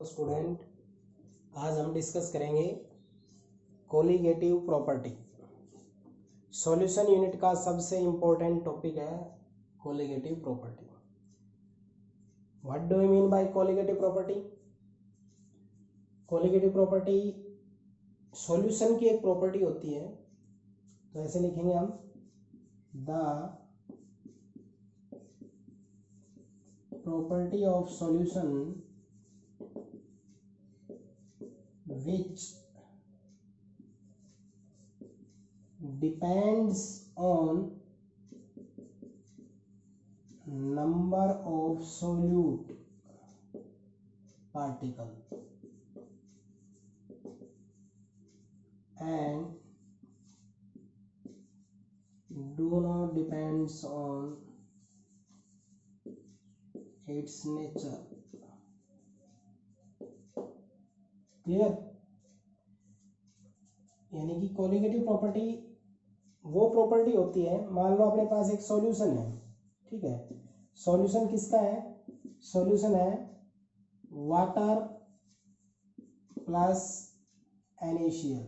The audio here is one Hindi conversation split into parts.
स्टूडेंट, आज हम डिस्कस करेंगे कोलिगेटिव प्रॉपर्टी। सॉल्यूशन यूनिट का सबसे इंपॉर्टेंट टॉपिक है colligative property. What do you mean by colligative property? Colligative property solution की एक प्रॉपर्टी होती है। तो ऐसे लिखेंगे हम, the property of solution which depends on number of solute particle and do not depends on its nature। Clear? यानी कि कोलिगेटिव प्रॉपर्टी वो प्रॉपर्टी होती है, मान लो अपने पास एक सॉल्यूशन है, ठीक है। सॉल्यूशन किसका है? सॉल्यूशन है वाटर प्लस NaCl,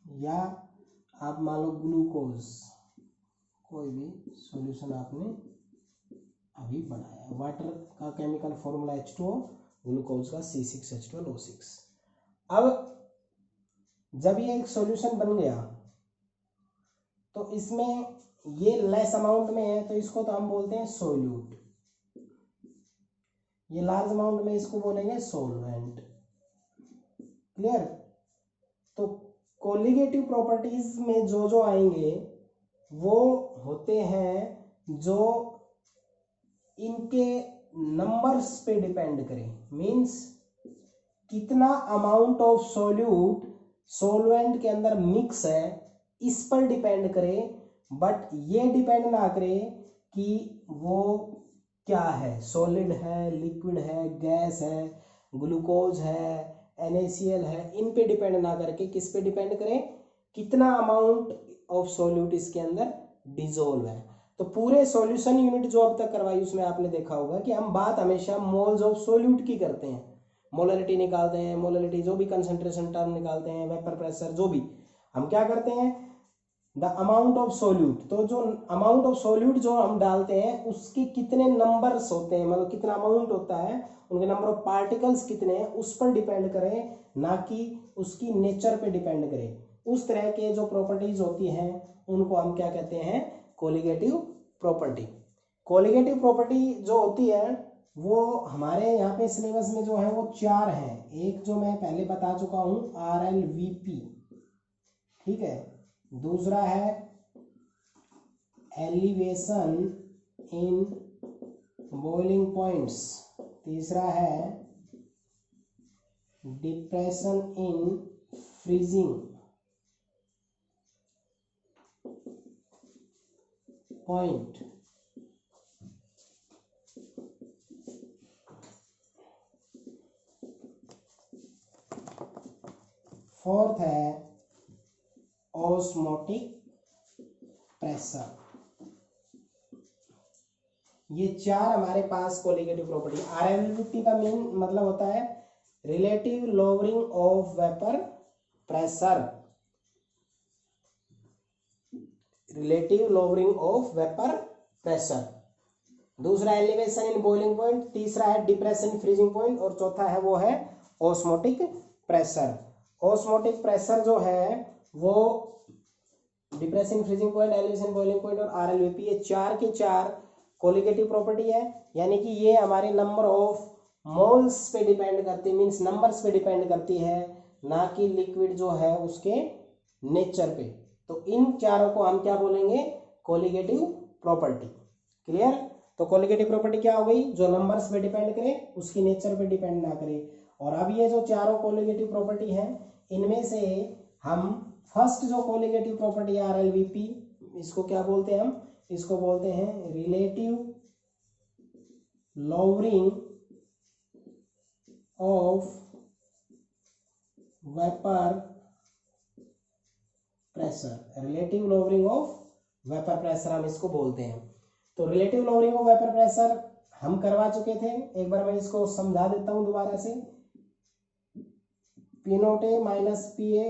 या आप मान लो ग्लूकोज, कोई भी सॉल्यूशन आपने अभी बनाया। वाटर का केमिकल फॉर्मूला H2O, ग्लूकोज का C6H12O6। अब जब ये एक सॉल्यूशन बन गया तो इसमें ये लेस अमाउंट में है तो इसको तो हम बोलते हैं सोल्यूट, ये लार्ज अमाउंट में इसको बोलेंगे सोलवेंट। क्लियर? तो कोलिगेटिव प्रॉपर्टीज में जो जो आएंगे वो होते हैं जो इनके नंबर्स पे डिपेंड करें। मींस कितना अमाउंट ऑफ सोल्यूट सोलवेंट के अंदर मिक्स है इस पर डिपेंड करे, बट ये डिपेंड ना करे कि वो क्या है, सॉलिड है, लिक्विड है, गैस है, ग्लूकोज है, NaCl है। इन पे डिपेंड ना करके किस पे डिपेंड करे, कितना अमाउंट ऑफ सोल्यूट इसके अंदर डिजोल्व है। तो पूरे सॉल्यूशन यूनिट जो अब तक करवाई उसमें आपने देखा होगा कि हम बात हमेशा मोल्स ऑफ सोल्यूट की करते हैं, मोलरिटी निकालते हैं, मोलरिटी जो भी कंसंट्रेशन टर्म निकालते हैं, वेपर प्रेशर, जो भी हम क्या करते हैं, द अमाउंट ऑफ सोल्यूट। तो जो अमाउंट ऑफ सोल्यूट जो हम डालते हैं उसके कितने नंबर्स होते हैं, मतलब कितना अमाउंट होता है, उनके नंबर ऑफ पार्टिकल्स कितने हैं उस पर डिपेंड करें, ना कि उसकी नेचर पे डिपेंड करें। उस तरह के जो प्रॉपर्टीज होती हैं उनको हम क्या कहते हैं, कोलिगेटिव प्रॉपर्टी। कोलिगेटिव प्रॉपर्टी जो होती है वो हमारे यहाँ पे सिलेबस में जो है वो 4 हैं। एक जो मैं पहले बता चुका हूँ RLVP, ठीक है। दूसरा है एलिवेशन इन बॉइलिंग पॉइंट्स। तीसरा है depression in freezing point. Fourth है ऑस्मोटिक प्रेशर। ये 4 हमारे पास कोलिगेटिव प्रॉपर्टी। RLVP का मेन मतलब होता है relative lowering of vapour pressure, relative lowering of vapour pressure. दूसरा एलिवेशन इन बॉइलिंग पॉइंट, तीसरा है डिप्रेशन फ्रीजिंग पॉइंट, और चौथा है वो है ऑस्मोटिक प्रेशर। ऑस्मोटिक प्रेशर जो है वो depression freezing point, elevation boiling point और RLVP, ये 4 के 4 कोलिगेटिव प्रॉपर्टी है। यानी कि ये हमारे नंबर ऑफ मोल्स पे डिपेंड करती है, मींस नंबर्स पे डिपेंड करती है, ना कि लिक्विड जो है उसके नेचर पे। तो इन चारों को हम क्या बोलेंगे, कोलिगेटिव प्रॉपर्टी। क्लियर? तो कोलिगेटिव प्रॉपर्टी क्या हो गई, जो नंबर्स पे डिपेंड करे, उसकी नेचर पे डिपेंड ना करे। और अब ये जो चारों कोलिगेटिव प्रॉपर्टी है इनमें से हम फर्स्ट जो कोलिगेटिव प्रॉपर्टी है RLVP, इसको क्या बोलते हैं, हम इसको बोलते हैं relative lowering of vapour pressure. Relative lowering of vapour pressure हम इसको बोलते हैं। तो relative lowering of vapour pressure हम करवा चुके थे, एक बार मैं इसको समझा देता हूं दोबारा से। P note A minus P A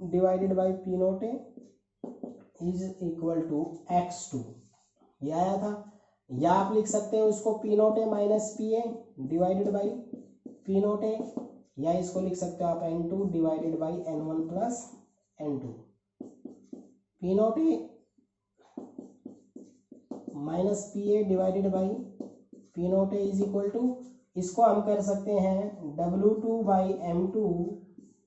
divided by P note A is equal to x2, ये आया था। या आप लिख सकते हो इसको P note A minus P A divided by P note A, या इसको लिख सकते हो आप n2 divided by n1 plus n2। P note A minus P A divided by P note A is equal to, इसको हम कर सकते हैं W2 by M2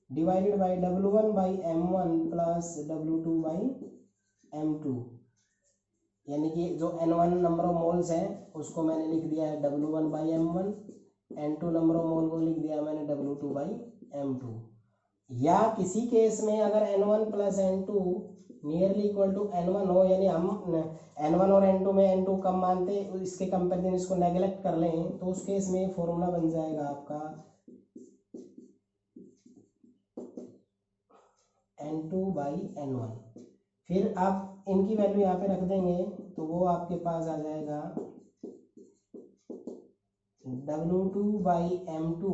divided by W1 by M1 plus W2 by M2, यानी कि जो N1 नंबर ऑफ मोल्स है उसको मैंने लिख दिया है W1 by M1, N2 number of mole को लिख दिया है मैंने W2 बाई M2। या किसी केस में अगर N1 plus N2 nearly equal to N1 हो, यानी हम N1 और N2 में N2 कम मानते, इसके कंपेरिजन इसको नेगलेक्ट कर लें, तो उस केस में फॉर्मूला बन जाएगा आपका N2 बाई N1। फिर आप इनकी वैल्यू यहाँ पे रख देंगे तो वो आपके पास आ जाएगा W2 by M2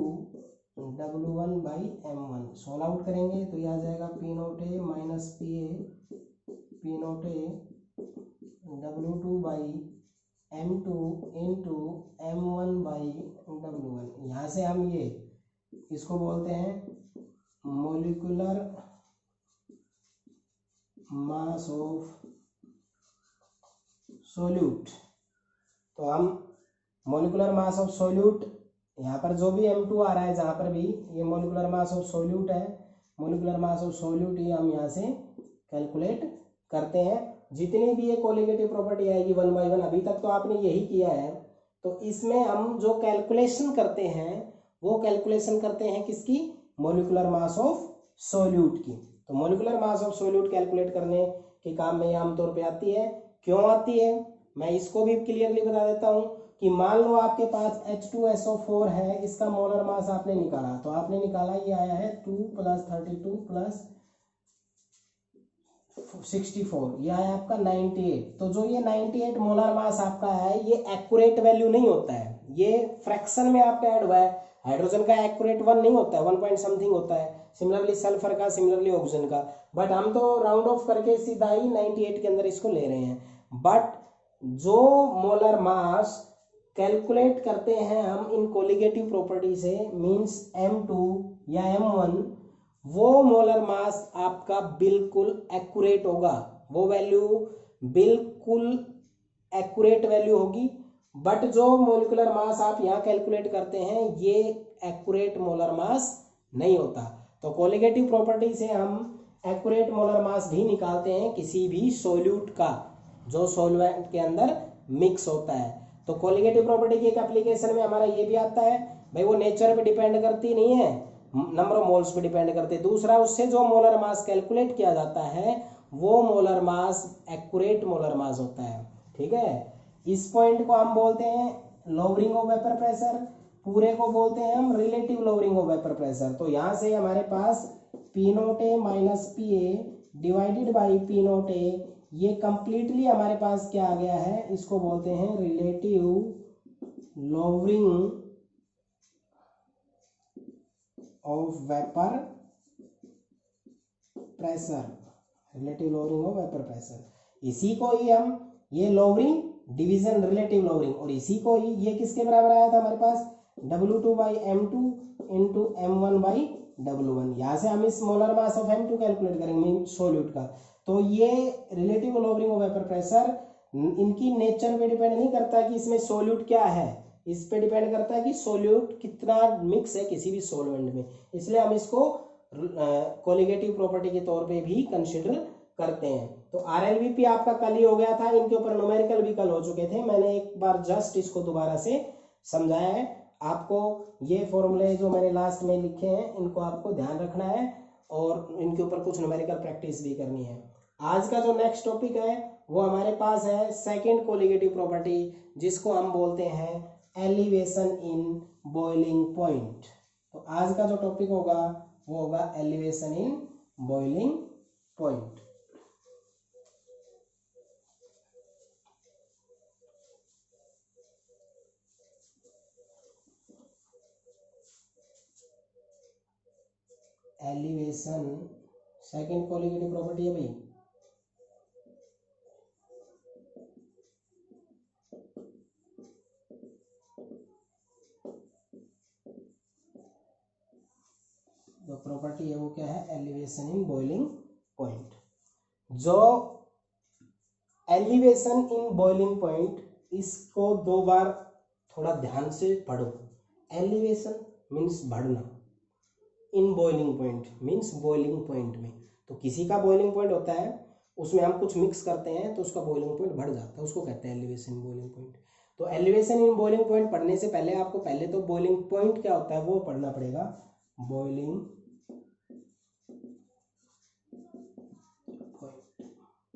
W1 by M1। Solve out करेंगे तो ये आ जाएगा P note A minus P note A W2 by M2 into M1 by W1। यहाँ से हम ये इसको बोलते हैं मोलिकुलर मास ऑफ सोल्यूट। तो हम मोलिकुलर मास ऑफ सोल्यूट, यहाँ पर जो भी M2 आ रहा है जहाँ पर भी, ये मोलिकुलर मास ऑफ सोल्यूट है, मोलिकुलर मास ऑफ सोल्यूट ये हम यहाँ से कैलकुलेट करते हैं। जितनी भी ये कोलिगेटिव प्रॉपर्टी आएगी 1 बाई 1, अभी तक तो आपने यही किया है। तो इसमें हम जो कैलकुलेशन करते हैं वो कैलकुलेशन करते हैं किसकी, मोलिकुलर मास ऑफ सोल्यूट की। तो molecular mass of solute calculate करने के काम में आमतौर पे आती है। क्यों आती है मैं इसको भी क्लियरली बता देता हूँ कि मान लो आपके पास H2SO4 है, इसका मोलर मास आपने निकाला, तो आपने निकाला ये आया है 2 प्लस 32 प्लस 64, ये आया आपका 98। तो जो ये 98 मोलर मास आपका है ये एक्यूरेट वैल्यू नहीं होता है, ये फ्रैक्शन में आपका ऐड हुआ है। हाइड्रोजन का एक्यूरेट 1 नहीं होता है, 1 पॉइंट समथिंग होता है, सिमिलरली सल्फर का, सिमिलरली ऑक्सीजन का। बट हम तो राउंड ऑफ करके सीधा ही 98 के अंदर इसको ले रहे हैं। बट जो मोलर मास कैलकुलेट करते हैं हम इन कोलिगेटिव प्रॉपर्टी से, मींस M2 या M1, वो मोलर मास आपका बिल्कुल एक्यूरेट होगा, वो वैल्यू बिल्कुल एक्यूरेट वैल्यू होगी। बट जो मोलिकुलर मास आप यहाँ कैलकुलेट करते हैं ये एक्यूरेट मोलर मास नहीं होता। तो कोलिगेटिव प्रॉपर्टी से हम एक्यूरेट मोलर मास भी निकालते हैं किसी भी सोल्यूट का जो सॉल्वेंट के अंदर मिक्स होता है। तो कोलिगेटिव प्रॉपर्टी की एक एप्लीकेशन में हमारा ये भी आता है भाई, वो नेचर पे डिपेंड करती नहीं है, नंबर ऑफ मोल्स पे डिपेंड करते। दूसरा, उससे जो मोलर मास कैलकुलेट किया जाता है वो molar mass accurate molar mass होता है। ठीक है, इस पॉइंट को हम बोलते हैं लोअरिंग ऑफ वेपर प्रेशर, पूरे को बोलते हैं हम relative lowering of vapour pressure. तो यहां से हमारे पास P note A minus P A divided by P note A, ये कंप्लीटली हमारे पास क्या आ गया है, इसको बोलते हैं relative lowering of vapour pressure, relative lowering of vapour pressure. इसी को ही हम, ये लोअरिंग डिवीजन रिलेटिव लोअरिंग, और इसी को ही ये किसके बराबर आया था हमारे पास W2 by M2 into M1 by W1। यहाँ से हम इस molar mass of M2 calculate करेंगे सोल्यूट का। तो ये relative lowering of vapour pressure इनकी नेचर पे डिपेंड नहीं करता कि इसमें सोल्यूट क्या है, इस पे डिपेंड करता है कि सोल्यूट कितना मिक्स है किसी भी सॉल्वेंट में। इसलिए हम इसको कोलिगेटिव प्रॉपर्टी के तौर पे भी कंसिडर करते हैं। तो RLVP आपका कल ही हो गया था, इनके ऊपर न्यूमेरिकल भी कल हो चुके थे, मैंने एक बार जस्ट इसको दोबारा से समझाया है आपको। ये फॉर्मूले जो मैंने लास्ट में लिखे हैं इनको आपको ध्यान रखना है और इनके ऊपर कुछ न्यूमेरिकल प्रैक्टिस भी करनी है। आज का जो नेक्स्ट टॉपिक है वो हमारे पास है सेकंड कोलिगेटिव प्रॉपर्टी, जिसको हम बोलते हैं एलिवेशन इन बॉइलिंग पॉइंट। तो आज का जो टॉपिक होगा वो होगा elevation in boiling point. Elevation second colligative property है भाई, जो प्रॉपर्टी है वो क्या है, एलिवेशन इन बॉइलिंग पॉइंट। जो एलिवेशन इन बॉइलिंग पॉइंट, इसको दो बार थोड़ा ध्यान से पढ़ो। एलिवेशन मीन्स बढ़ना, इन boiling point means boiling point में, तो किसी का बॉइलिंग पॉइंट होता है उसमें हम कुछ मिक्स करते हैं तो उसका बॉइलिंग पॉइंट बढ़ जाता है, उसको कहते हैं एलिवेशन इन बॉइलिंग पॉइंट। तो एलिवेशन इन बॉइलिंग पॉइंट पढ़ने से पहले आपको पहले तो बॉइलिंग पॉइंट क्या होता है वो पढ़ना पड़ेगा। बॉइलिंग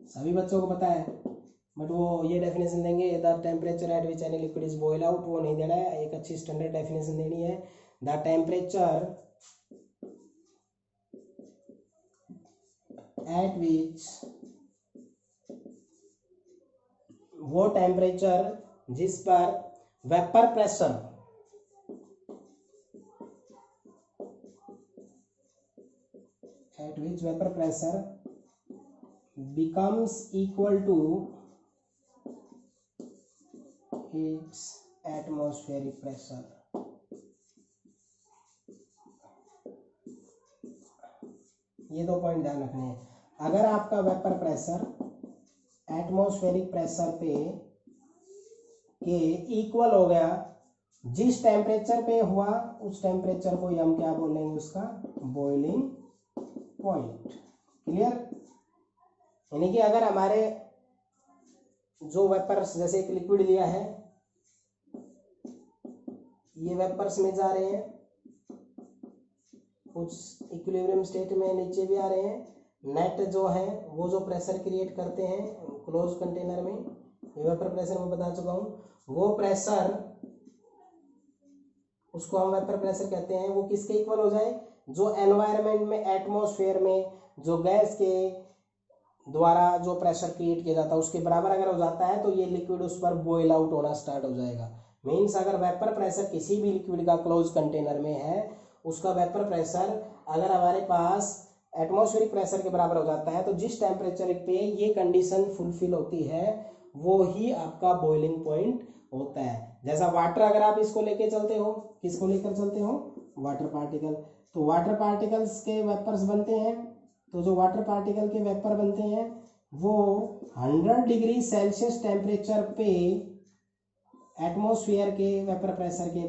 सभी बच्चों को पता है, बट वो ये डेफिनेशन देंगे the temperature at which any liquid is boil out, वो नहीं देना है, एक अच्छी स्टैंडर्ड डेफिनेशन देनी है। द टेम्परेचर एट विच, वो टेम्परेचर जिस पर vapour pressure at which vapour pressure becomes equal to its atmospheric pressure। ये दो पॉइंट ध्यान रखने हैं। अगर आपका वेपर प्रेशर एटमॉस्फेरिक प्रेशर पे के इक्वल हो गया, जिस टेम्परेचर पे हुआ उस टेम्परेचर को हम क्या बोलेंगे, उसका बॉइलिंग पॉइंट। क्लियर? यानी कि अगर हमारे जो वेपर्स, जैसे एक लिक्विड लिया है, ये वेपर्स में जा रहे हैं, कुछ इक्विलिब्रियम स्टेट में नीचे भी आ रहे हैं, नेट जो है वो जो प्रेशर क्रिएट करते हैं क्लोज कंटेनर में, ये वेपर प्रेशर मैं बता चुका हूँ, वो प्रेशर उसको हम वेपर प्रेशर कहते हैं। वो किसके इक्वल हो जाए, जो एनवायरनमेंट में एटमॉस्फेयर में जो गैस के द्वारा जो प्रेशर क्रिएट किया जाता है उसके बराबर अगर हो जाता है तो ये लिक्विड उस पर बॉयल आउट होना स्टार्ट हो जाएगा। मीन्स अगर वेपर प्रेशर किसी भी लिक्विड का क्लोज कंटेनर में है, उसका वेपर प्रेशर अगर हमारे पास एटमॉस्फेरिक प्रेशर के बराबर हो जाता है तो जिस टेम्परेचर पे ये कंडीशन फुलफिल होती है वो ही आपका बॉइलिंग पॉइंट होता है। जैसा वाटर, अगर आप इसको लेके चलते हो, किसको लेकर चलते हो, वाटर पार्टिकल, तो वाटर पार्टिकल्स के वेपर्स बनते हैं, तो जो वाटर पार्टिकल के वेपर बनते हैं वो 100 डिग्री सेल्सियस टेम्परेचर पे एटमॉस्फेयर के वेपर प्रेशर के,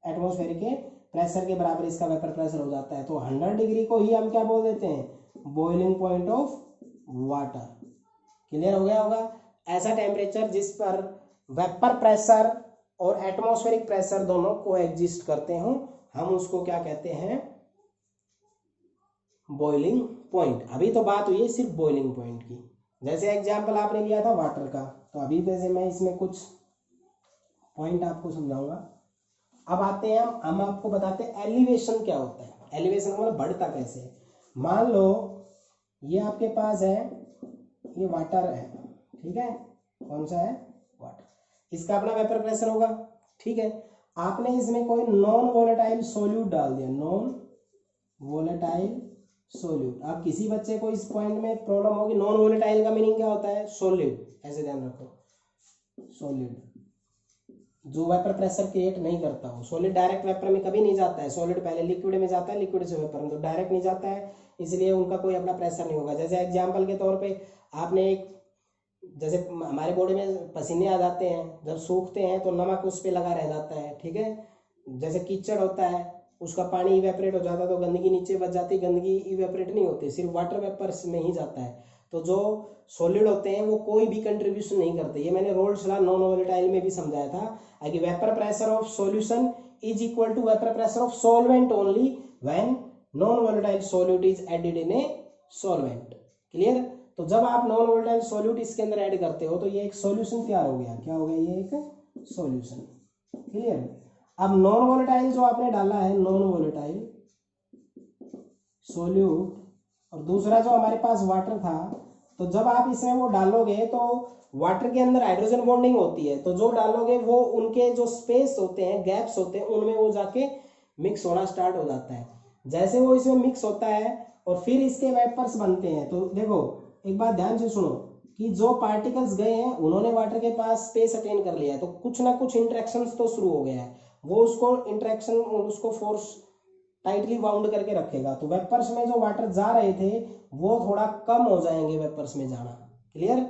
एटमॉस्फेयर के प्रेशर के बराबर इसका वेपर प्रेशर हो जाता है। तो 100 डिग्री को ही हम क्या बोल देते हैं, boiling point of water. Clear हो गया होगा? ऐसा टेम्परेचर जिस पर वेपर प्रेशर और एटमॉस्फेरिक प्रेशर दोनों को एग्जिस्ट करते हो, हम उसको क्या कहते हैं, बॉइलिंग पॉइंट। अभी तो बात हुई है सिर्फ बॉइलिंग पॉइंट की। जैसे एग्जांपल आपने लिया था वाटर का, तो अभी जैसे मैं इसमें कुछ पॉइंट आपको समझाऊंगा। अब आते हैं हम आपको बताते हैं एलिवेशन क्या होता है। एलिवेशन का मतलब बढ़ता कैसे है। मान लो ये आपके पास है, ये वाटर है, ठीक है, कौन सा है, वाटर, इसका अपना वेपर प्रेशर होगा, ठीक है। आपने इसमें कोई नॉन वोलेटाइल सोल्यूट डाल दिया, नॉन वोलेटाइल सोल्यूट। अब किसी बच्चे को इस पॉइंट में प्रॉब्लम होगी, नॉन वोलेटाइल का मीनिंग क्या होता है, सॉलिड, ऐसे ध्यान रखो, सॉलिड जो वेपर प्रेशर क्रिएट नहीं करता हो। सॉलिड डायरेक्ट वेपर में कभी नहीं जाता है, सॉलिड पहले लिक्विड में जाता है, लिक्विड से वेपर में, तो डायरेक्ट नहीं जाता है, इसलिए उनका कोई अपना प्रेशर नहीं होगा। जैसे एग्जांपल के तौर पे आपने एक, जैसे हमारे बॉडी में पसीने आ जाते हैं, जब सूखते हैं तो नमक उस पर लगा रह जाता है, ठीक है। जैसे कीचड़ होता है, उसका पानी इवेपोरेट हो जाता है तो गंदगी नीचे बच जाती है, गंदगी इवेपोरेट नहीं होती, सिर्फ वाटर वेपर में ही जाता है। तो जो सॉलिड होते हैं वो कोई भी कंट्रीब्यूशन नहीं करते। ये मैंने रोल्स लॉ नॉन वोलेटाइल में भी समझाया था कि vapour pressure of solution is equal to vapour pressure of solvent only when non volatile solute is added in a solvent. Clear? तो जब आप नॉन वोलेटाइल सॉल्यूट इसके अंदर ऐड करते हो तो ये एक सॉल्यूशन तैयार हो गया। क्या हो गया? ये एक सॉल्यूशन। क्लियर? अब नॉन वोलेटाइल जो आपने डाला है, नॉन वोलेटाइल सॉल्यूट, और दूसरा जो हमारे पास वाटर था, तो जब आप इसमें वो डालोगे तो वाटर के अंदर हाइड्रोजन बॉन्डिंग होती है, तो जो डालोगे वो उनके जो स्पेस होते हैं, गैप्स होते हैं, उनमें वो जाके मिक्स होना स्टार्ट हो जाता है। जैसे वो इसमें मिक्स होता है और फिर इसके वेपर्स बनते हैं। तो देखो एक बात ध्यान से सुनो कि जो पार्टिकल्स गए हैं उन्होंने वाटर के पास स्पेस अटेन कर लिया है, तो कुछ ना कुछ इंटरेक्शंस तो शुरू हो गया है, वो उसको इंटरेक्शन उसको फोर्स टाइटली बाउंड करके रखेगा। तो वेपर्स में जो वाटर जा रहे थे वो थोड़ा कम हो जाएंगे वेपर्स में जाना। क्लियर?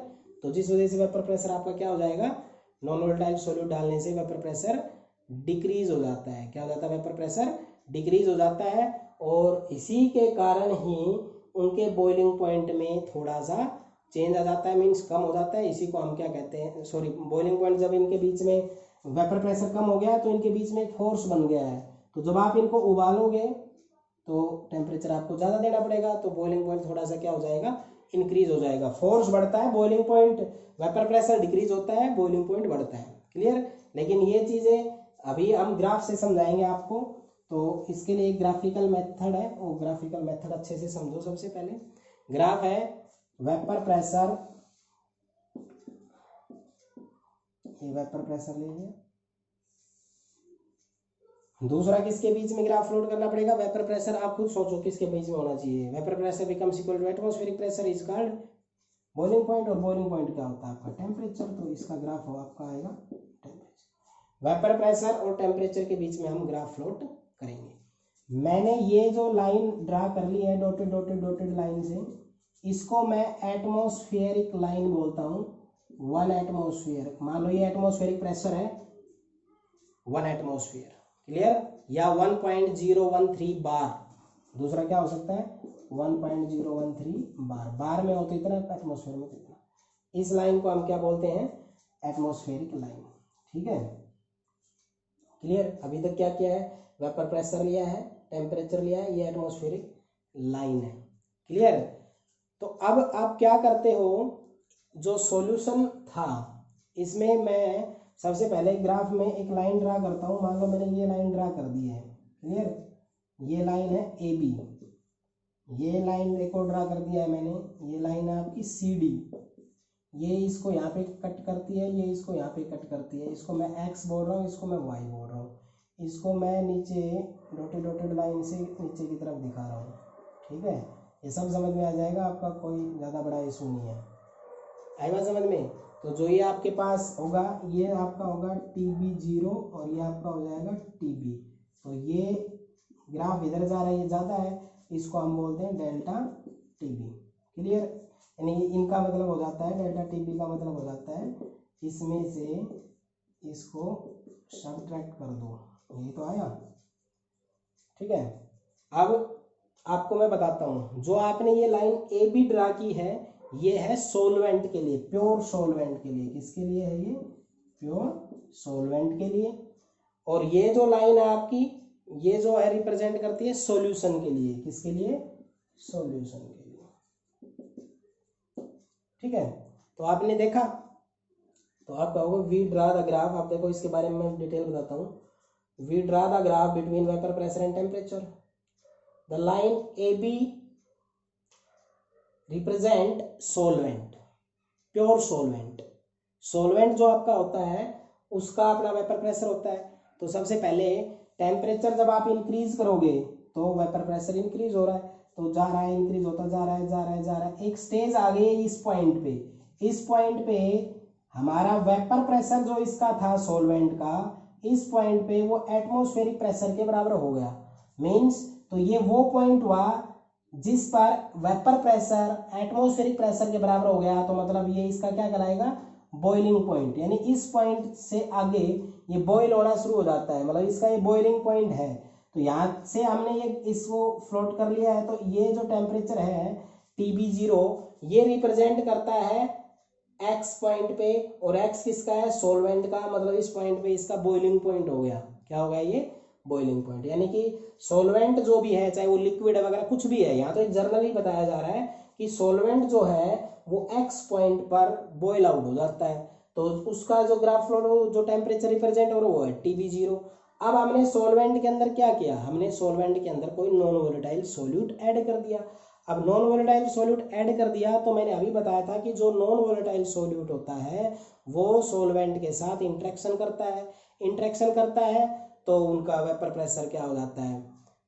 तो जिस वजह से वेपर प्रेशर आपका क्या हो जाएगा, नॉन वोलेटाइल सॉल्यूट डालने से वेपर प्रेशर डिक्रीज हो जाता है। क्या हो जाता है? वेपर प्रेशर डिक्रीज हो जाता है। और इसी के कारण ही उनके बॉइलिंग पॉइंट में थोड़ा सा चेंज आ जाता है, मीन्स कम हो जाता है। इसी को हम क्या कहते हैं, सॉरी, बॉइलिंग पॉइंट जब इनके बीच में वेपर प्रेशर कम हो गया तो इनके बीच में एक फोर्स बन गया है। तो जब आप इनको उबालोगे तो टेम्परेचर आपको ज़्यादा देना पड़ेगा, तो बॉइलिंग पॉइंट थोड़ा सा क्या हो जाएगा, इंक्रीज हो जाएगा। फोर्स बढ़ता है, boiling point, vapour pressure decrease होता है, बॉइलिंग पॉइंट बढ़ता है। क्लियर? लेकिन ये चीज़ें अभी हम ग्राफ से समझाएंगे आपको, तो इसके लिए एक ग्राफिकल मेथड है, वो ग्राफिकल मेथड अच्छे से समझो। सबसे पहले ग्राफ है वेपर प्रेशर, ये वेपर प्रेशर ले लिया। दूसरा किसके बीच में ग्राफ लोड करना पड़ेगा, वेपर प्रेशर, आप खुद सोचो किसके बीच में होना चाहिए। Vapour pressure becomes equal to atmospheric pressure is called boiling point, और बॉइलिंग पॉइंट क्या होता है आपका टेम्परेचर। तो इसका ग्राफ हो आपका आएगा टेम्परेचर। वेपर प्रेशर और टेम्परेचर के बीच में हम ग्राफ प्लॉट करेंगे। मैंने ये जो लाइन ड्रा कर ली है डॉटेड डॉटेड डॉटेड लाइन से, इसको मैं एटमॉस्फेरिक लाइन बोलता हूँ। 1 एटमॉस्फेयर, मान लो ये एटमॉस्फेरिक प्रेशर है 1 एटमॉस्फेयर। क्लियर? या 1.013 बार। दूसरा क्या हो सकता है 1.013 बार। बार में हो तो इतना, एटमॉस्फेयर में कितना। इस लाइन को हम क्या बोलते हैं, एटमॉस्फेरिक लाइन। ठीक है? क्लियर? अभी तक क्या किया है, वेपर प्रेशर लिया है, टेम्परेचर लिया है, ये एटमॉस्फेरिक लाइन है। क्लियर? तो अब आप क्या करते हो, जो सॉल्यूशन था इसमें मैं सबसे पहले ग्राफ में एक लाइन ड्रा करता हूँ। मान लो मैंने ये लाइन ड्रा कर दी है। क्लियर? ये लाइन है ए बी, ये लाइन एक और ड्रा कर दिया है मैंने, ये लाइन है आपकी सी डी। ये इसको यहाँ पे कट करती है, ये इसको यहाँ पे कट करती है। इसको मैं एक्स बोल रहा हूँ, इसको मैं वाई बोल रहा हूँ। इसको मैं नीचे डॉटेड डॉटेड लाइन से नीचे की तरफ दिखा रहा हूँ। ठीक है? ये सब समझ में आ जाएगा, आपका कोई ज़्यादा बड़ा इशू नहीं है। आएगा समझ में? तो जो ये आपके पास होगा, ये आपका होगा TB0 और ये आपका हो जाएगा TB। तो ये ग्राफ इधर जा रहा है, ये ज़्यादा है, इसको हम बोलते हैं डेल्टा TB। क्लियर? यानी इनका मतलब हो जाता है, डेल्टा TB का मतलब हो जाता है इसमें से इसको सब्ट्रैक्ट कर दो। यही तो आया। ठीक है? अब आपको मैं बताता हूँ, जो आपने ये लाइन ए बी ड्रा की है, ये है सोलवेंट के लिए, प्योर सोलवेंट के लिए। किसके लिए है ये? प्योर सोलवेंट के लिए। और ये जो लाइन है आपकी, ये जो है रिप्रेजेंट करती है सॉल्यूशन के लिए। किसके लिए? सॉल्यूशन के लिए। ठीक है? तो आपने देखा, तो आप कहोगे वी ड्रा द ग्राफ। आप देखो इसके बारे में मैं डिटेल बताता हूँ। We draw the graph between vapour pressure and temperature. The line A B represent solvent, pure solvent. Solvent जो आपका होता है उसका अपना वेपर प्रेशर होता है। तो सबसे पहले टेम्परेचर जब आप इंक्रीज करोगे तो वेपर प्रेशर इंक्रीज हो रहा है, तो जा रहा है, इंक्रीज होता जा रहा है, जा रहा है, जा रहा है। एक स्टेज आ गई इस पॉइंट पे, इस पॉइंट पे हमारा वेपर प्रेशर जो इसका था सोलवेंट का, इस पॉइंट पे वो एटमॉस्फेरिक प्रेशर के बराबर हो गया। मीन्स तो ये वो पॉइंट हुआ जिस पर वेपर प्रेशर एटमॉस्फेरिक प्रेशर के बराबर हो गया। तो मतलब ये इसका क्या कहलाएगा, बॉइलिंग पॉइंट। यानी इस पॉइंट से आगे ये बॉइल होना शुरू हो जाता है, मतलब इसका ये बॉइलिंग पॉइंट है। तो यहाँ से हमने ये इसको फ्लोट कर लिया है। तो ये जो टेम्परेचर है TB0, ये रिप्रेजेंट करता है एक्स पॉइंट पे, और एक्स किसका है, सोलवेंट का। मतलब इस पॉइंट पे इसका बॉइलिंग पॉइंट हो गया। क्या हो गया ये, बॉइलिंग पॉइंट। यानी कि सोलवेंट जो भी है, चाहे वो लिक्विड वगैरह कुछ भी है, यहाँ तो एक जनरली बताया जा रहा है कि सोलवेंट जो है वो एक्स पॉइंट पर बॉइल आउट हो जाता है। तो उसका जो ग्राफ फ्लो जो टेम्परेचर रिप्रेजेंट हो रहा है वो है TB0। अब हमने सोलवेंट के अंदर क्या किया, हमने सोलवेंट के अंदर कोई नॉन वोलेटाइल सोल्यूट ऐड कर दिया। अब नॉन वोलेटाइल सोल्यूट ऐड कर दिया तो मैंने अभी बताया था कि जो नॉन वोलेटाइल सोल्यूट होता है वो सोलवेंट के साथ इंटरेक्शन करता है। इंटरेक्शन करता है तो उनका वेपर प्रेशर क्या हो जाता है,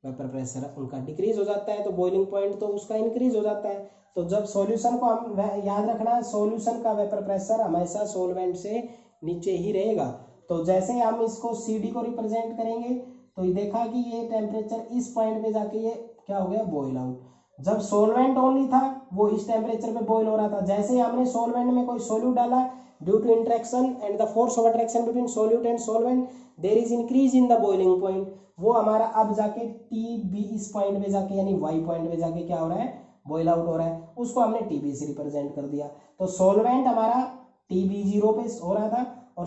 वेपर प्रेशर उनका डिक्रीज हो जाता है, तो बॉइलिंग पॉइंट तो उसका इंक्रीज हो जाता है। तो जब सॉल्यूशन को हम याद रखना है, सॉल्यूशन का वेपर प्रेशर हमेशा सॉल्वेंट से नीचे ही रहेगा। तो जैसे ही हम इसको CD को रिप्रेजेंट करेंगे तो ये देखा कि ये टेम्परेचर इस पॉइंट पे जाके ये क्या हो गया, बॉयल आउट। जब सॉल्वेंट ओनली था वो इस टेम्परेचर पे बॉयल हो रहा था, जैसे ही हमने सॉल्वेंट में कोई सोल्यूट डाला, due to interaction and the force of attraction between solute and solvent there is increase in the boiling point. वो हमारा अब जाके TB इस पॉइंट पे जाके यानी Y पॉइंट पे जाके क्या हो रहा है, बॉयल आउट हो रहा है, उसको हमने TB से रिप्रेजेंट कर दिया। तो सॉल्वेंट हमारा TB0 पे हो रहा था, और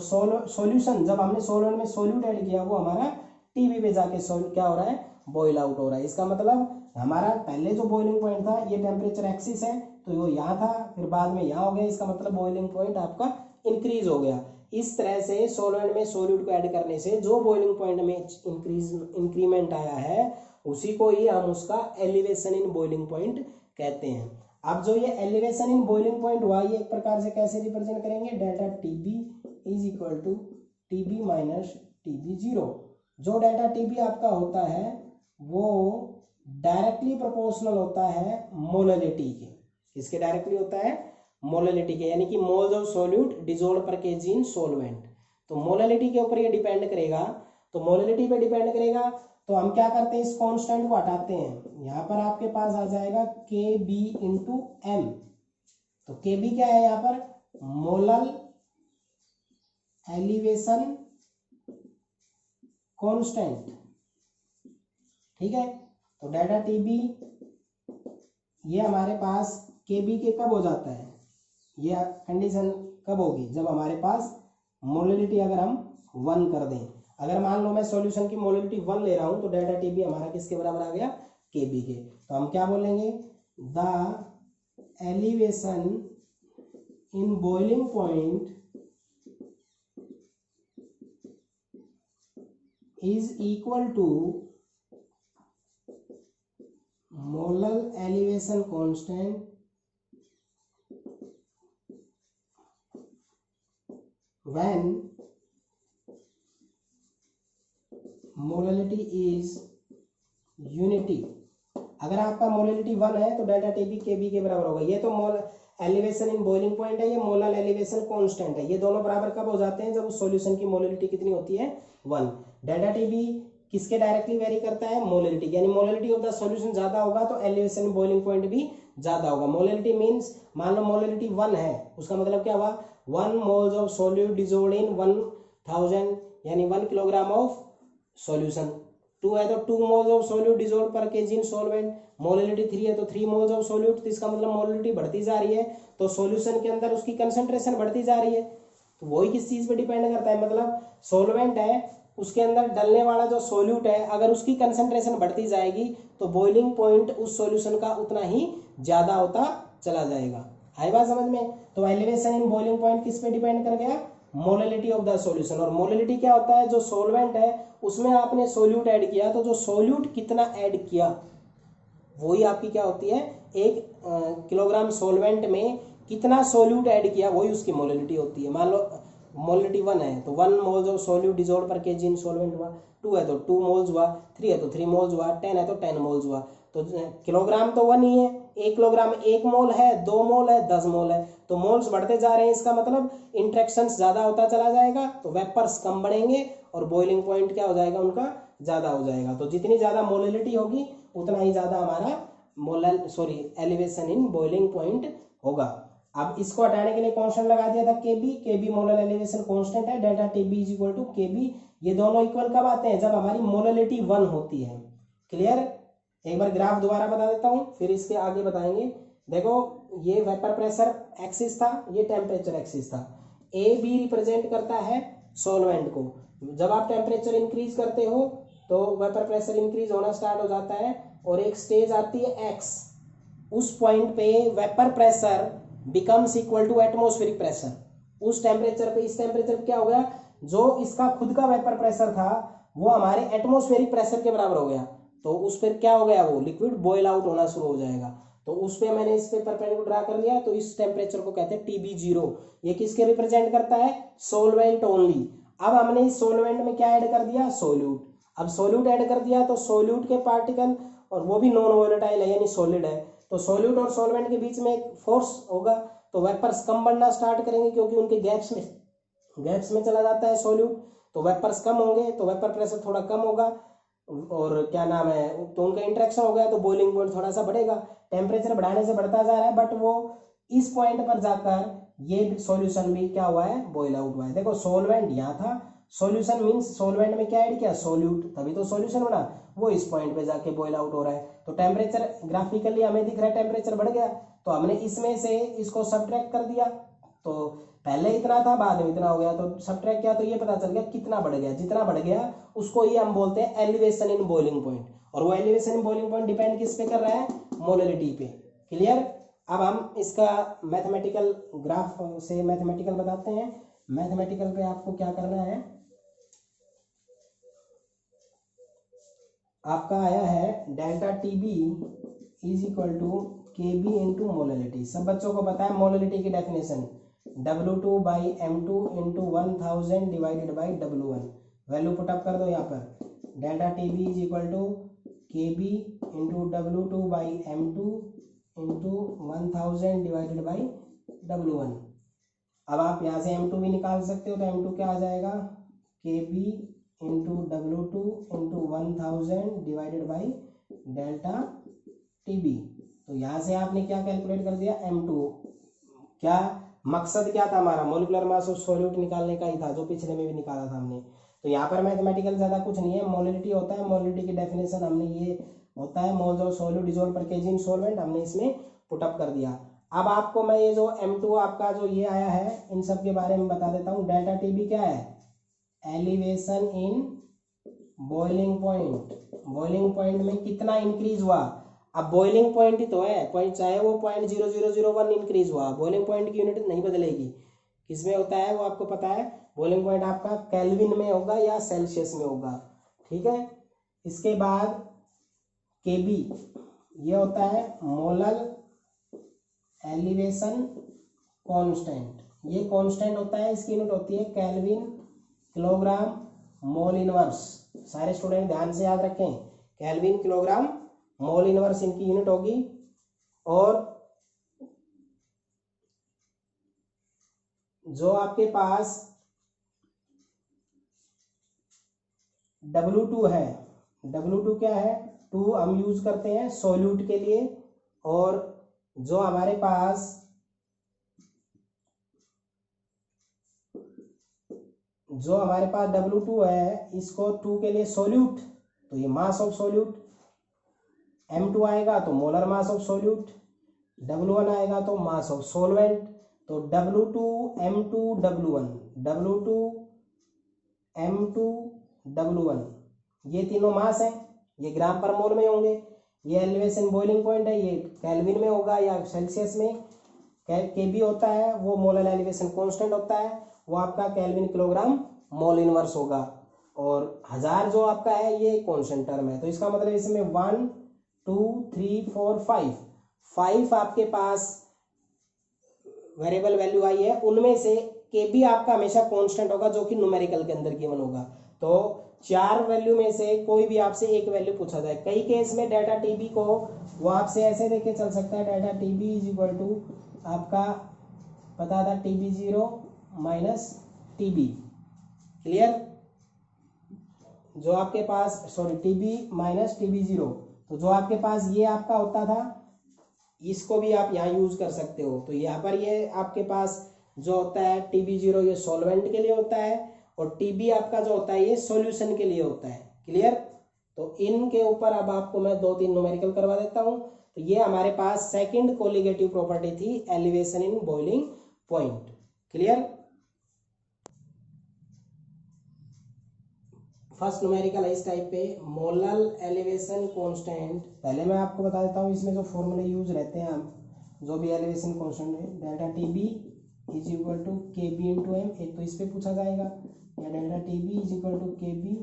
सॉल्यूशन जब हमने सॉल्वेंट में सोल्यूट ऐड किया वो हमारा TB पे जाके क्या हो रहा है, बॉयल आउट हो रहा है। इसका मतलब हमारा पहले जो बॉइलिंग पॉइंट था ये टेम्परेचर एक्सिस है, तो वो यहाँ था, फिर बाद में यहाँ हो गया, इसका मतलब बॉइलिंग पॉइंट आपका इंक्रीज हो गया। इस तरह से सॉल्वेंट में सोल्यूट को ऐड करने से जो बॉइलिंग पॉइंट में इंक्रीमेंट आया है उसी को ही हम उसका एलिवेशन इन बॉइलिंग पॉइंट कहते हैं। अब जो ये एलिवेशन इन बॉइलिंग पॉइंट हुआ, ये एक प्रकार से कैसे रिप्रेजेंट करेंगे, delta TB is equal to TB minus TB0। जो डेल्टा TB आपका होता है वो डायरेक्टली प्रोपोर्शनल होता है मोललिटी के। किसके डायरेक्टली होता है, मोललिटी के, यानी कि मोल्स ऑफ सॉल्यूट डिसॉल्व पर केजी इन सॉल्वेंट। तो मोललिटी के ऊपर ये डिपेंड करेगा, तो मोललिटी पे डिपेंड करेगा। तो हम क्या करते हैं, इस कांस्टेंट को हटाते हैं, यहाँ पर आपके पास आ जाएगा KB इंटू M। तो KB क्या है यहाँ पर, मोलल एलिवेशन कांस्टेंट, ठीक है। तो डेल्टा TB ये हमारे पास KB के कब हो जाता है, ये कंडीशन कब होगी, जब हमारे पास मोललिटी अगर हम 1 कर दें। अगर मान लो मैं सॉल्यूशन की मोललिटी 1 ले रहा हूं तो डेल्टा TB हमारा किसके बराबर आ गया, KB के। तो हम क्या बोलेंगे, the elevation in boiling point is equal to molal elevation constant when molality is unity. अगर आपका मोललिटी 1 है तो डेल्टा TB KB के बराबर होगा। ये तो मोल एलिवेशन इन बॉइलिंग पॉइंट है, ये मोलल एलिवेशन कांस्टेंट है। ये दोनों बराबर कब हो जाते हैं, जब उस सॉल्यूशन की मोललिटी कितनी होती है, 1। डेल्टा TB किसके डायरेक्टली वेरी करता है, मोललिटी, यानी मोललिटी ऑफ द सॉल्यूशन ज्यादा होगा तो एलिवेशन इन बॉइलिंग पॉइंट भी ज्यादा होगा। मोललिटी मींस मान लो मोललिटी 1 है, उसका मतलब क्या हुआ, 1 मोल्स ऑफ सॉल्यूट डिसॉल्व्ड इन 1000 यानी 1 किलोग्राम ऑफ सॉल्यूशन। 2 है तो 2 मोल्स ऑफ सॉल्यूट डिसॉल्व्ड पर केजी इन सॉल्वेंट। मोललिटी 3 है तो 3 मोल्स ऑफ सॉल्यूट, तो इसका मतलब मोललिटी बढ़ती जा रही है तो सॉल्यूशन के अंदर उसकी कंसंट्रेशन बढ़ती जा रही है। तो वही किस चीज पे डिपेंड करता है, मतलब सॉल्वेंट है उसके अंदर डलने वाला जो सॉल्यूट है अगर उसकी कंसंट्रेशन बढ़ती जाएगी तो बॉइलिंग पॉइंट उस सॉल्यूशन का उतना ही ज्यादा होता चला जाएगा। आई बात समझ में। तो एलिवेशन इन बॉइलिंग पॉइंट किस पे डिपेंड कर गया, मोललिटी ऑफ द सॉल्यूशन। और मोललिटी क्या होता है, जो सॉल्वेंट है उसमें आपने सोल्यूट ऐड किया तो जो सोल्यूट कितना ऐड किया वही आपकी क्या होती है, 1 किलोग्राम सॉल्वेंट में कितना सोल्यूट ऐड किया वही उसकी मोललिटी होती है। मान लो मोललिटी 1 है तो 1 मोल्स ऑफ सोल्यूट डिसॉल्व्ड पर केजी इन सॉल्वेंट हुआ, 2 है तो 2 मोल्स हुआ, 3 है तो 3 मोल्स हुआ, 10 है तो 10 मोल्स हुआ। तो किलोग्राम तो 1 ही है, 1 किलोग्राम 1 मोल है, 2 मोल है, 10 मोल है, तो मोल्स बढ़ते जा रहे हैं, इसका मतलब इंट्रैक्शन ज्यादा होता चला जाएगा तो वेपर्स कम बढ़ेंगे और बॉइलिंग पॉइंट क्या हो जाएगा, उनका ज्यादा हो जाएगा। तो जितनी ज्यादा मोललिटी होगी उतना ही ज्यादा हमारा एलिवेशन इन बॉइलिंग पॉइंट होगा। अब इसको हटाने के लिए कांस्टेंट लगा दिया था KB मोलर एलिवेशन कांस्टेंट है, delta TB is equal to KB। ये दोनों इक्वल कब आते हैं, जब हमारी मोललिटी 1 होती है। क्लियर। एक बार ग्राफ दोबारा बता देता हूं फिर इसके आगे बताएंगे। देखो ये वेपर प्रेशर एक्सिस था, ये टेम्परेचर एक्सिस था। AB रिप्रेजेंट करता है सॉल्वेंट को। जब आप टेम्परेचर इंक्रीज करते हो तो वेपर प्रेशर इंक्रीज होना स्टार्ट हो जाता है और एक स्टेज आती है X, उस पॉइंट पे vapour pressure becomes equal to atmospheric pressure. उस टेम्परेचर पे, इस टेम्परेचर पे क्या हो गया, जो इसका खुद का वेपर प्रेशर था वो हमारे एटमॉस्फेरिक प्रेशर के बराबर हो गया। तो उस पर क्या हो गया, वो लिक्विड बॉयल आउट होना शुरू हो जाएगा। तो उस पे मैंने इस पे परपेंडिकुलर ड्रा कर लिया, तो इस टेम्परेचर को कहते हैं TB0। ये किसके रिप्रेजेंट करता है, सोलवेंट ओनली। अब हमने इस सोलवेंट में क्या ऐड कर दिया, सोल्यूट। अब सोल्यूट ऐड कर दिया तो सोल्यूट के पार्टिकल, और वो भी नॉन वोलेटाइल है यानी सॉलिड है, तो सोल्यूट और सॉल्वेंट के बीच में एक फोर्स होगा, तो वेपर्स कम बनना स्टार्ट करेंगे क्योंकि उनके गैप्स में चला जाता है सोल्यूट, तो वेपर्स कम होंगे, तो वेपर प्रेशर थोड़ा कम होगा, और क्या नाम है, तो उनका इंटरेक्शन हो गया तो बॉइलिंग पॉइंट थोड़ा सा बढ़ेगा। टेम्परेचर बढ़ाने से बढ़ता जा रहा है, बट वो इस पॉइंट पर जाकर ये सॉल्यूशन भी क्या हुआ है, बॉइल आउट हुआ है। देखो सॉल्वेंट यहाँ था, सॉल्यूशन मींस सॉल्वेंट में क्या ऐड किया, सॉल्यूट, तभी तो सॉल्यूशन बना, वो इस पॉइंट पे जाके बॉइल आउट हो रहा है। तो टेम्परेचर ग्राफिकली हमें दिख रहा है टेम्परेचर बढ़ गया, तो हमने इसमें से इसको सब्ट्रैक्ट कर दिया, तो पहले इतना था बाद में इतना हो गया, तो सब्ट्रैक्ट किया तो ये पता चल गया कितना बढ़ गया, जितना बढ़ गया उसको ही हम बोलते हैं एलिवेशन इन बॉइलिंग पॉइंट, और वो elevation in boiling point depend किस पे कर रहा है, मोलरिटी पे। क्लियर। अब हम इसका मैथमेटिकल ग्राफ से मैथमेटिकल बताते हैं। मैथमेटिकल पे आपको क्या करना है, आपका आया है delta T B is equal to K B into molarity. सब बच्चों को पता है मोलरिटी की definition, W2/M2 into 1000 divided by W1। Value put up कर दो यहाँ पर, delta T B is equal to K B into W2/M2 into 1000 divided by W1। अब आप यहाँ से M2 भी निकाल सकते हो, तो M2 क्या आ जाएगा, K B into W2 into 1000 divided by delta T B. तो यहाँ से आपने क्या कैलकुलेट कर दिया, M2। क्या मकसद क्या था हमारा, मोलिकुलर मास ऑफ सॉल्यूट निकालने का ही था, जो पिछले में भी निकाला था हमने। तो यहाँ पर मैथमेटिकल ज़्यादा कुछ नहीं है, मोलिटी होता है, मोलिटी की डेफिनेशन हमने ये होता है मोल्स ऑफ सॉल्यूट डिसॉल्व पर केजी इन सॉल्वेंट, हमने इसमें पुटअप कर दिया। अब आपको मैं ये जो M2 आपका जो ये आया है इन सब के बारे में बता देता हूँ। डेल्टा टी बी क्या है, elevation in boiling point, boiling point में कितना इंक्रीज हुआ। अब बॉइलिंग पॉइंट ही तो है, पॉइंट चाहे वो 0.0001 इंक्रीज हुआ, बॉइलिंग पॉइंट की यूनिट नहीं बदलेगी। किसमें होता है वो आपको पता है, बॉइलिंग पॉइंट आपका केल्विन में होगा या सेल्सियस में होगा, ठीक है। इसके बाद केबी ये होता है मोलल एलिवेशन कांस्टेंट, ये कांस्टेंट होता है, इसकी यूनिट होती है केल्विन किलोग्राम मोल इनवर्स। सारे स्टूडेंट ध्यान से याद रखें, केल्विन किलोग्राम मोल इनवर्स इनकी यूनिट होगी। और जो आपके पास W2 है, W2 क्या है, 2 हम यूज करते हैं सोल्यूट के लिए, और जो हमारे पास W2 है, इसको 2 के लिए सोल्यूट, तो ये मास ऑफ सोल्यूट, M2 आएगा तो molar mass of solute, W1 आएगा तो मास ऑफ सोलवेंट, तो W2 M2 W1, W2 M2 W1, ये तीनों मास हैं, ये ग्राम पर मोल में होंगे। ये एलिवेशन बॉइलिंग पॉइंट है, ये केल्विन में होगा या सेल्सियस में। केबी होता है वो मोलर एलिवेशन कांस्टेंट होता है, वो आपका केल्विन किलोग्राम मोल इनवर्स होगा, और 1000 जो आपका है ये कांस्टेंट टर्म है। तो इसका मतलब इसमें 1 2 3 4 5 आपके पास वेरिएबल वैल्यू आई है, उनमें से केबी आपका हमेशा कांस्टेंट होगा जो कि न्यूमेरिकल के अंदर गिवन होगा। तो 4 वैल्यू में से कोई भी आपसे एक वैल्यू पूछा जाए, कई केस में डेटा टीबी को वो आपसे ऐसे देके चल सकता है, डेटा टीबी इज इक्वल टू आपका पता था TB0 माइनस TB। क्लियर। जो आपके पास सॉरी TB माइनस TB0, तो जो आपके पास ये आपका होता था इसको भी आप यहाँ यूज कर सकते हो। तो यहाँ पर ये आपके पास जो होता है TB0 ये सॉल्वेंट के लिए होता है, और TB आपका जो होता है ये सॉल्यूशन के लिए होता है। क्लियर। तो इनके ऊपर अब आपको मैं 2-3 न्यूमेरिकल करवा देता हूँ। तो ये हमारे पास सेकंड कोलिगेटिव प्रॉपर्टी थी, elevation in boiling point. Clear. First numerical है इस टाइप पे, मोलल एलिवेशन कांस्टेंट। पहले मैं आपको बता देता हूँ इसमें जो फॉर्मूले यूज रहते हैं, हम जो भी एलिवेशन कांस्टेंट है, delta TB is equal to K B into M, एक तो इस पर पूछा जाएगा, या delta TB is equal to K B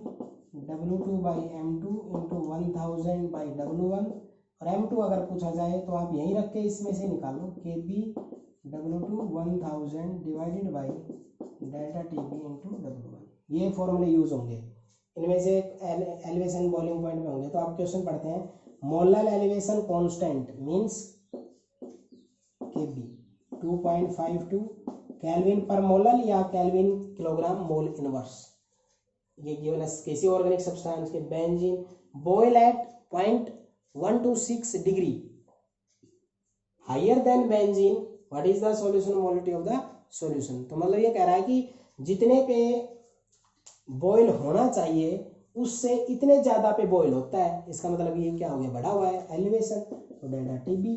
W2/M2 into 1000 by W1, और M2 अगर पूछा जाए तो आप यहीं रख के इसमें से निकालो, K B W2 1000 divided by delta TB into W1। ये फॉर्मूले यूज होंगे। इनमें से एक एलिवेशन बॉइलिंग पॉइंट में होंगे। तो आप क्वेश्चन पढ़ते हैं, molar elevation constant means KB 2.52 kelvin पर मोलर या केल्विन किलोग्राम मोल इनवर्स। ये गिवन है किसी ऑर्गेनिक सब्सटेंस के benzene boil at 0.126 degree higher than benzene, what is the solution molality of the solution. तो मतलब ये कह रहा है कि जितने पे बॉयल होना चाहिए उससे इतने ज्यादा पे बॉयल होता है, इसका मतलब ये क्या हो गया, बढ़ा हुआ है एलिवेशन। तो डेल्टा टीबी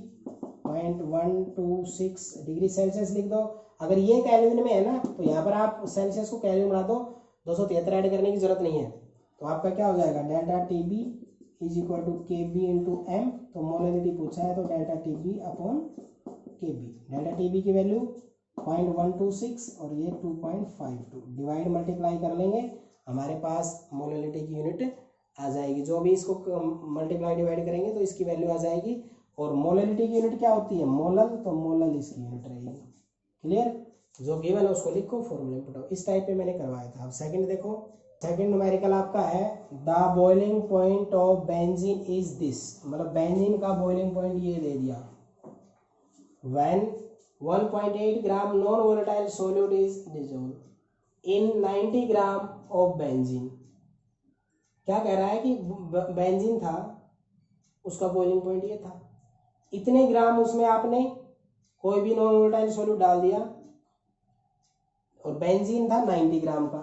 0.126 डिग्री सेल्सियस लिख दो। अगर ये केल्विन में है ना तो यहाँ पर आप सेल्सियस को केल्विन बना दो, 273 ऐड करने की जरूरत नहीं है। तो आपका क्या हो जाएगा, delta TB is equal to K B into M. तो मोलरिटी पूछा है तो delta TB upon K B. Delta TB की वैल्यू 0.126 और ये 2.52 डिवाइड मल्टीप्लाई कर लेंगे, हमारे पास मोलरिटी की यूनिट आ जाएगी। जो भी इसको मल्टीप्लाई डिवाइड करेंगे तो इसकी वैल्यू आ जाएगी। और मोलरिटी की यूनिट क्या होती है, मोलल, तो मोलल इसकी यूनिट रहेगी। क्लियर, जो गिवन है उसको लिखो, फॉर्मूला पुट इस टाइप पे मैंने करवाया था। अब सेकंड देखो, सेकंड न्यूमेरिकल आपका है the boiling point of benzene is this, मतलब बेंजीन का बॉइलिंग पॉइंट ये दे दिया। When 1.8 gram non volatile solute is dissolved in 90 gram of benzene. क्या कह रहा है कि बेंजीन था, उसका बॉइलिंग पॉइंट ये था, इतने ग्राम उसमें आपने कोई भी नॉन वोलेटाइल सॉल्यूट डाल दिया और बेंजीन था 90 ग्राम का।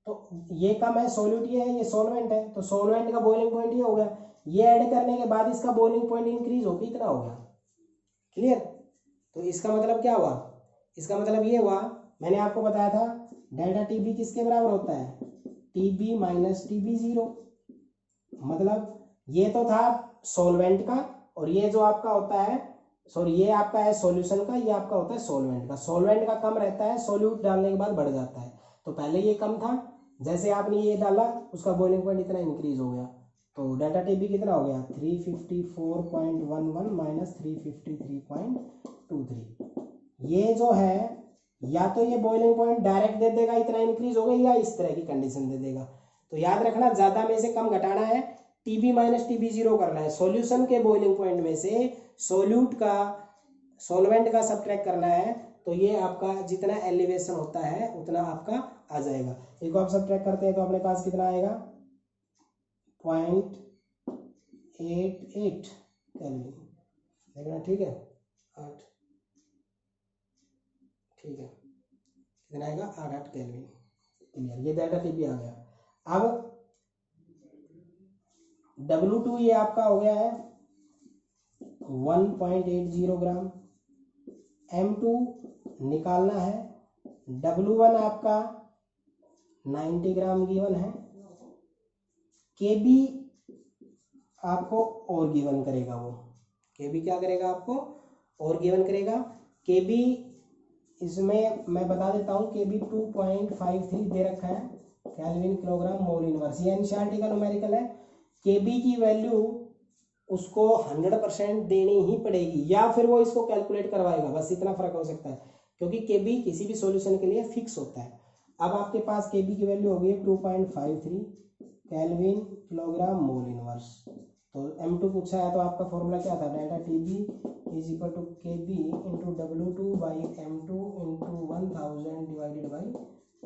तो ये कम है, सॉल्यूट ये है, ये सॉल्वेंट है, तो सॉल्वेंट का बॉइलिंग पॉइंट ये हो गया। ये ऐड करने के बाद इसका बॉइलिंग पॉइंट इंक्रीज होकर इतना हो गया। क्लियर, तो इसका मतलब क्या हुआ, इसका मतलब ये हुआ, मैंने आपको बताया था डेल्टा टीबी किसके बराबर होता है, टीबी माइनस टीबी जीरो। मतलब ये तो था सॉल्वेंट का और ये जो आपका होता है, सॉरी ये आपका है सॉल्यूशन का, ये आपका होता है सॉल्वेंट का। सॉल्वेंट का कम रहता है, सॉल्यूट डालने के बाद बढ़ जाता है। तो पहले ये कम था, जैसे आपने ये डाला उसका बॉइलिंग पॉइंट इतना इंक्रीज हो गया। तो डेल्टा टीबी कितना हो गया, 354.11 माइनस 353.23। ये जो है या तो ये बॉइलिंग पॉइंट डायरेक्ट दे देगा इतना इंक्रीज हो गया, या इस तरह की कंडीशन दे देगा। तो याद रखना ज्यादा में से कम घटाना है, टीबी माइनस टीबी जीरो करना है। सॉल्यूशन के बॉइलिंग पॉइंट में से सॉल्यूट का सॉल्वेंट का सब्ट्रैक्ट करना है, तो ये आपका जितना एलिवेशन होता है उतना आपका आ जाएगा। इसको आप सब्ट्रैक्ट करते हैं तो अपने पास कितना आएगा, 0.88 केल्विन। देखना ठीक है, 8, ठीक है, कितना आएगा, 8 केल्विन। क्लियर, ये डेल्टा टीबी आ गया। अब W2 ये आपका हो गया है 1.80 ग्राम, M2 निकालना है, W1 आपका 90 ग्राम गिवन है, KB आपको और गिवन करेगा, वो KB क्या करेगा आपको और गिवन करेगा। KB इसमें मैं बता देता हूँ, KB 2.53 दे रखा है केल्विन किलोग्राम मोल इनवर्स, ये एनसीईआरटी का न्यूमेरिकल है। KB की वैल्यू उसको 100% देनी ही पड़ेगी, या फिर वो इसको कैलकुलेट करवाएगा, बस इतना फर्क हो सकता है, क्योंकि KB किसी भी सॉल्यूशन के लिए फिक्स होता है। अब आपके पास KB की वैल्यू होगी 2.53 केल्विन किलोग्राम मोल इनवर्स। तो M2 पूछा है तो आपका फॉर्मूला क्या था, delta TB is equal to KB into W2 by M2 into 1000 divided by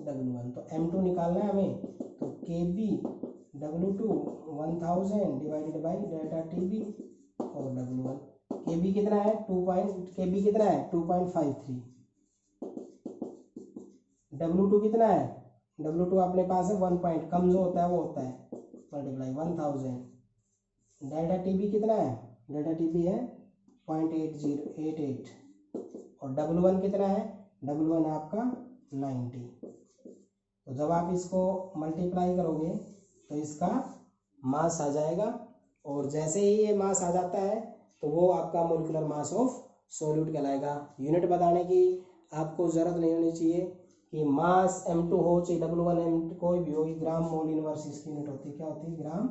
W1। तो M2 निकालना है हमें, तो KB W2 1000 divided by delta TB और W1। KB कितना है, KB कितना है 2.53, W2 कितना है, W2 अपने पास है 1 पॉइंट, कम जो होता है वो होता है मल्टीप्लाई 1000। डेल्टा टीबी कितना है, डेल्टा टीबी है 0.8088 और W1 कितना है, W1 आपका 90। तो जब आप इसको मल्टीप्लाई करोगे तो इसका मास आ जाएगा, और जैसे ही ये मास आ जाता है तो वो आपका मोलिकुलर मास ऑफ सॉल्यूट कहलाएगा। यूनिट बताने की आपको ज़रूरत नहीं होनी चाहिए कि मास M2 हो चाहे W1 M2 कोई भी हो, ग्राम मोल इनवर्स इसकी यूनिट होती है, क्या होती है, ग्राम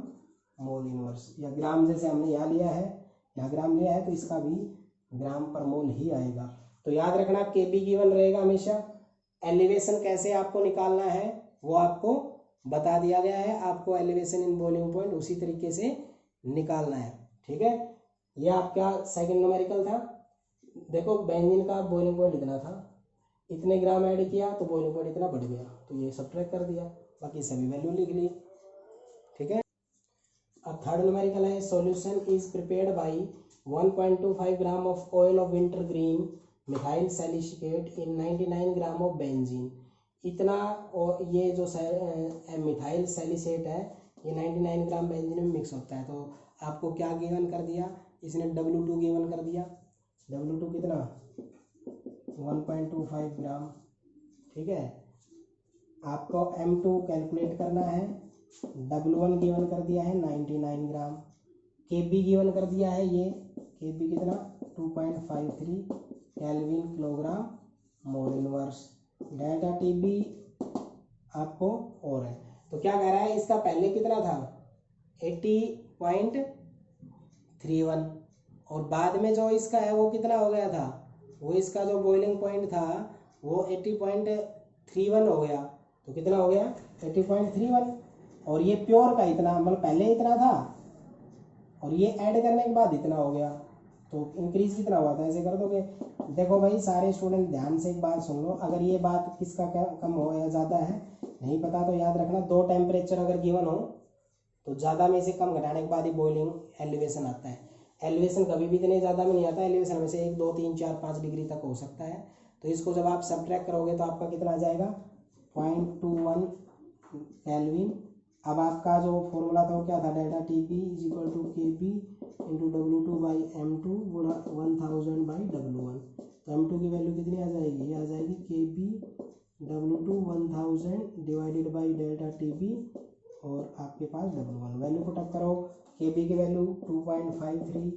मोल इनवर्स, या ग्राम जैसे हमने यहाँ लिया है, यहाँ ग्राम लिया है तो इसका भी ग्राम पर मोल ही आएगा। तो याद रखना KB गिवन रहेगा हमेशा। एलिवेशन कैसे आपको निकालना है वो आपको बता दिया गया है, आपको एलिवेशन इन बॉइलिंग पॉइंट उसी तरीके से निकालना है। ठीक है, ये आपका सेकंड न्यूमेरिकल था। देखो बेंजीन का बॉइलिंग पॉइंट इतना था, इतने ग्राम ऐड किया तो बॉइलिंग पॉइंट इतना बढ़ गया, तो ये सब्ट्रैक्ट कर दिया, बाकी सभी वैल्यू लिख ली। ठीक है, अब थर्ड न्यूमेरिकल है, solution is prepared by 1.25 gram of oil of wintergreen methyl salicylate in 99 gram of benzene. इतना, और ये जो मिथाइल सैलिसेट है ये 99 ग्राम बेंजीन में मिक्स होता है। तो आपको क्या गिवन कर दिया इसने, W2 गिवन कर दिया। W2 कितना, 1.25 ग्राम। ठीक है, आपको M2 कैलकुलेट करना है। W1 गिवन कर दिया है 99 ग्राम। Kb गिवन कर दिया है, ये Kb कितना 2.53 kelvin kilogram mole inverse. Delta TB आपको और है, तो क्या कह रहा है, इसका पहले कितना था 80.31 और बाद में जो इसका है वो कितना हो गया था, वो इसका जो बॉइलिंग पॉइंट था वो 80.31 हो गया। तो कितना हो गया 80.31, और ये प्योर का इतना, मतलब पहले इतना था और ये ऐड करने के बाद इतना हो गया, तो इंक्रीज कितना हुआ था, ऐसे कर दोगे। देखो भाई सारे स्टूडेंट ध्यान से एक बात सुन लो, अगर ये बात किसका कम हो या ज़्यादा है नहीं पता तो याद रखना, दो टेम्परेचर अगर गिवन हो तो ज़्यादा में से कम घटाने के बाद ही बॉइलिंग एलिवेशन आता है। एलिवेशन कभी भी इतने ज़्यादा में नहीं आता, एलिवेशन में से 1 2 3 4 5 डिग्री तक हो सकता है। तो इसको जब आप सब्ट्रैक्ट करोगे तो आपका कितना आ जाएगा 0.21 केल्विन। अब आपका जो फॉर्मूला था वो क्या था, delta TB is equal to KB into W2 by M2 गुणा 1000 बाई W1। तो M2 की वैल्यू कितनी आ जाएगी, ये आ जाएगी KB W2 1000 divided by delta TB और आपके पास W1। वैल्यू को टक करो, KB की वैल्यू 2.53,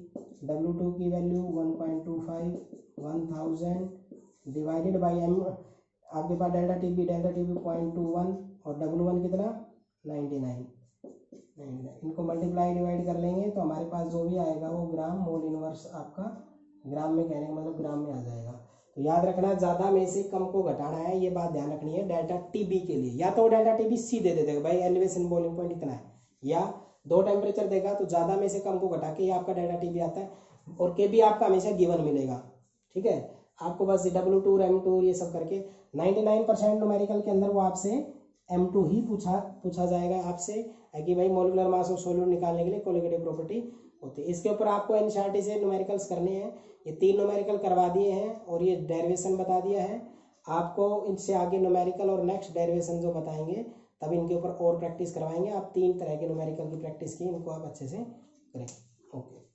W2 की वैल्यू 1.25, 1000 डिवाइडेड बाई M, आपके पास डेल्टा TB 0.21 और W1 कितना 99। इनको मल्टीप्लाई डिवाइड कर लेंगे तो हमारे पास जो भी आएगा वो ग्राम मोल इनवर्स आपका ग्राम में, कहने का मतलब ग्राम में आ जाएगा। तो याद रखना ज़्यादा में से कम को घटाना है, ये बात ध्यान रखनी है डेल्टा TB के लिए। या तो डेल्टा TB सीधे दे देगा भाई एलिवेशन बॉइलिंग पॉइंट इतना है, या दो टेम्परेचर देगा तो ज़्यादा में से कम को घटा के ये आपका डेल्टा TB आता है, और KB आपका हमेशा गिवन मिलेगा। ठीक है, आपको बस W2 और M2 ये सब करके 99% न्यूमेरिकल के अंदर वो आपसे M2 ही पूछा जाएगा आपसे, कि भाई मॉलिक्यूलर मास ऑफ सॉल्यूट निकालने के लिए कोलिगेटिव प्रॉपर्टी होती है। इसके ऊपर आपको NCERT से न्यूमेरिकल्स करने हैं, ये 3 न्यूमेरिकल करवा दिए हैं और ये डेरिवेशन बता दिया है आपको। इनसे आगे न्यूमेरिकल और नेक्स्ट डेरिवेशन जो बताएंगे तब इनके ऊपर और प्रैक्टिस करवाएंगे। आप 3 तरह के न्यूमेरिकल की प्रैक्टिस की, इनको आप अच्छे से करें। ओके।